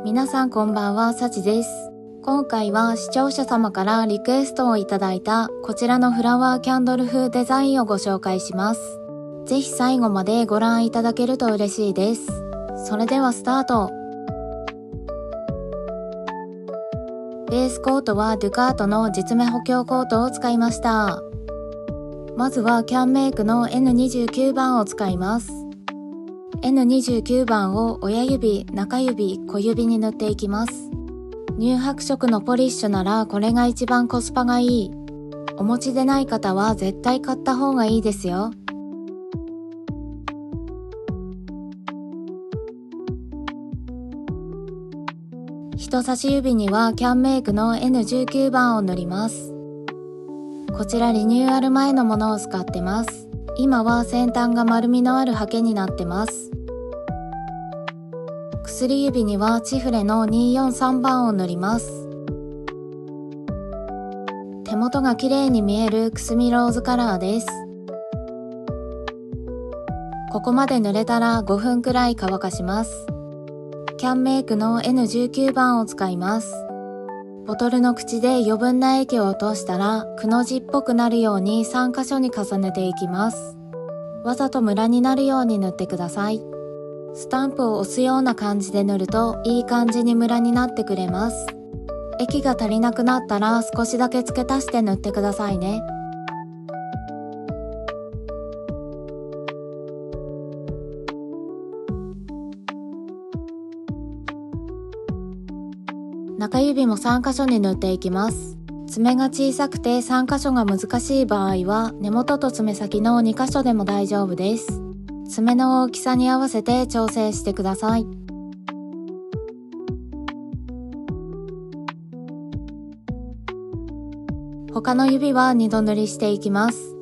皆さんこんばんは、さちです。今回は視聴者様からリクエストをいただいたこちらのフラワーキャンドル風デザインをご紹介します。ぜひ最後までご覧いただけると嬉しいです。それではスタート。ベースコートはデュカートの実目補強コートを使いました。まずはキャンメイクの N29 番を使います。N29 番を親指、中指、小指に塗っていきます。乳白色のポリッシュならこれが一番コスパがいい。お持ちでない方は絶対買った方がいいですよ。人差し指にはキャンメイクの N19 番を塗ります。こちらリニューアル前のものを使ってます。今は先端が丸みのあるハケになってます。薬指にはチフレの243番を塗ります。手元が綺麗に見えるくすみローズカラーです。ここまで塗れたら5分くらい乾かします。キャンメイクの N19 番を使います。ボトルの口で余分な液を落としたらくの字っぽくなるように3箇所に重ねていきます。わざとムラになるように塗ってください。スタンプを押すような感じで塗るといい感じにムラになってくれます。液が足りなくなったら少しだけ付け足して塗ってくださいね。中指も3箇所に塗っていきます。爪が小さくて3箇所が難しい場合は根元と爪先の2箇所でも大丈夫です。爪の大きさに合わせて調整してください。他の指は2度塗りしていきます。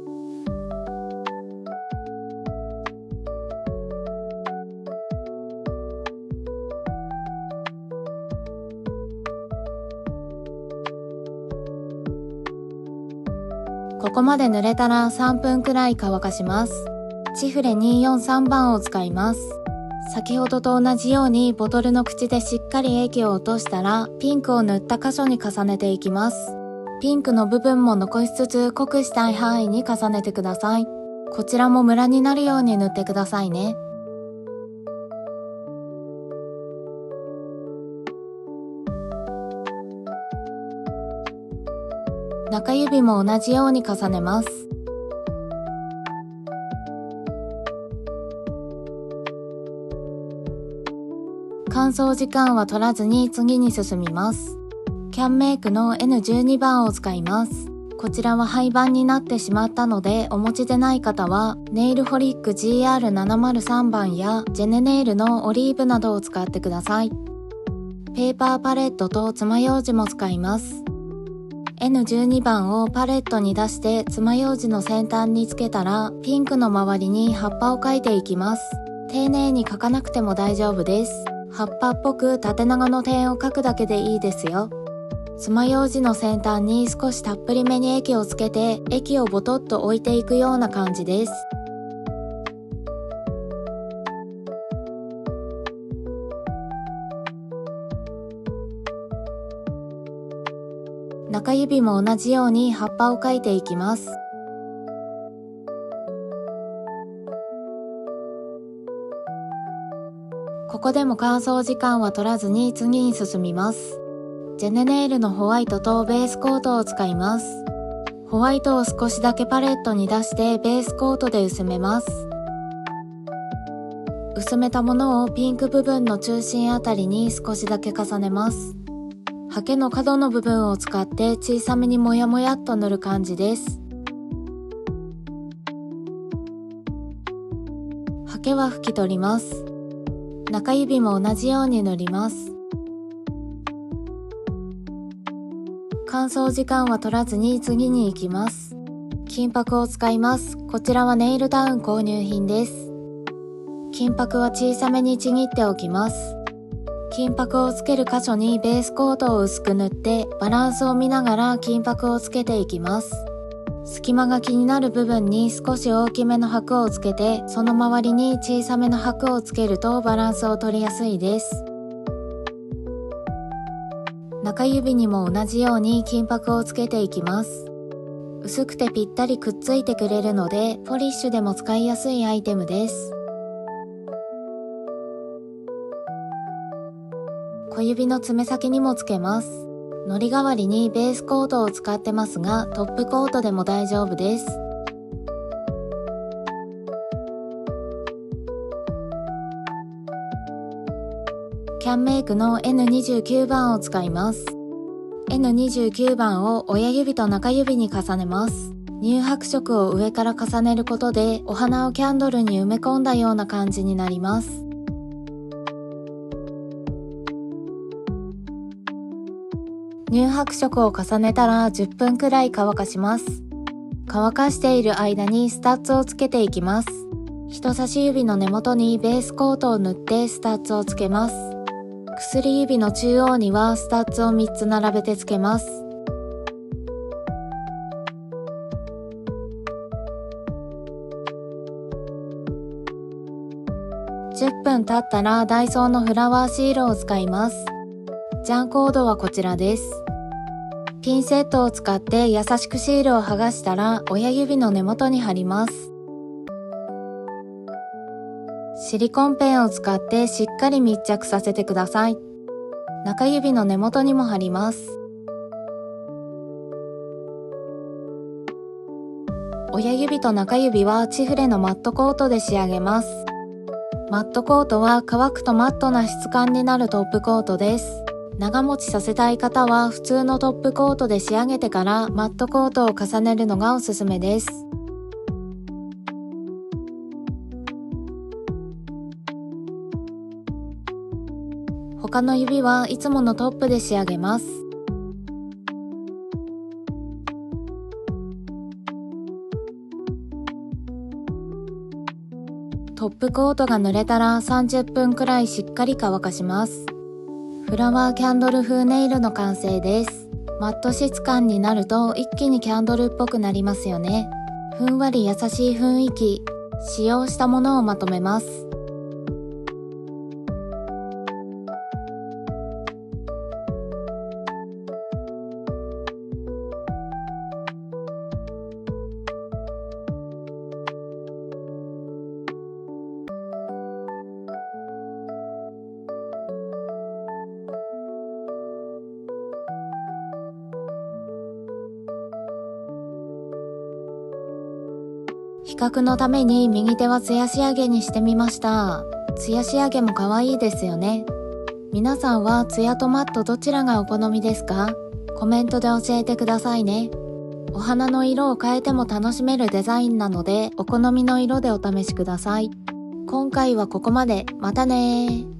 ここまで塗れたら3分くらい乾かします。チフレ243番を使います。先ほどと同じようにボトルの口でしっかり液を落としたらピンクを塗った箇所に重ねていきます。ピンクの部分も残しつつ濃くしたい範囲に重ねてください。こちらもムラになるように塗ってくださいね。中指も同じように重ねます。乾燥時間は取らずに次に進みます。キャンメイクの N12 番を使います。こちらは廃盤になってしまったのでお持ちでない方はネイルホリック GR703 番やジェネネイルのオリーブなどを使ってください。ペーパーパレットと爪楊枝も使います。N12 番をパレットに出して爪楊枝の先端につけたらピンクの周りに葉っぱを描いていきます。丁寧に描かなくても大丈夫です。葉っぱっぽく縦長の点を描くだけでいいですよ。爪楊枝の先端に少したっぷりめに液をつけて液をボトッと置いていくような感じです。中指も同じように葉っぱを描いていきます。ここでも乾燥時間は取らずに次に進みます。ジェネネイルのホワイトとベースコートを使います。ホワイトを少しだけパレットに出してベースコートで薄めます。薄めたものをピンク部分の中心あたりに少しだけ重ねます。ハケの角の部分を使って小さめにもやもやっと塗る感じです。ハケは拭き取ります。中指も同じように塗ります。乾燥時間は取らずに次に行きます。金箔を使います。こちらはネイルダウン購入品です。金箔は小さめにちぎっておきます。金箔をつける箇所にベースコートを薄く塗ってバランスを見ながら金箔をつけていきます。隙間が気になる部分に少し大きめの箔をつけて、その周りに小さめの箔をつけるとバランスを取りやすいです。中指にも同じように金箔をつけていきます。薄くてぴったりくっついてくれるので、ポリッシュでも使いやすいアイテムです。小指の爪先にもつけます。糊代わりにベースコートを使ってますが、トップコートでも大丈夫です。キャンメイクの N29 番を使います。N29 番を親指と中指に重ねます。乳白色を上から重ねることで、お花をキャンドルに埋め込んだような感じになります。乳白色を重ねたら10分くらい乾かします。乾かしている間にスタッツをつけていきます。人差し指の根元にベースコートを塗ってスタッツをつけます。薬指の中央にはスタッツを3つ並べてつけます。10分経ったらダイソーのフラワーシールを使います。ジャンコードはこちらです。ピンセットを使って優しくシールを剥がしたら親指の根元に貼ります。シリコンペンを使ってしっかり密着させてください。中指の根元にも貼ります。親指と中指はチフレのマットコートで仕上げます。マットコートは乾くとマットな質感になるトップコートです。長持ちさせたい方は普通のトップコートで仕上げてからマットコートを重ねるのがおすすめです。他の指はいつものトップで仕上げます。トップコートが濡れたら30分くらいしっかり乾かします。フラワーキャンドル風ネイルの完成です。マット質感になると一気にキャンドルっぽくなりますよね。ふんわり優しい雰囲気、使用したものをまとめます。比較のために右手はツヤ仕上げにしてみました。ツヤ仕上げも可愛いですよね。皆さんはツヤとマットどちらがお好みですか？コメントで教えてくださいね。お花の色を変えても楽しめるデザインなので、お好みの色でお試しください。今回はここまで。またねー。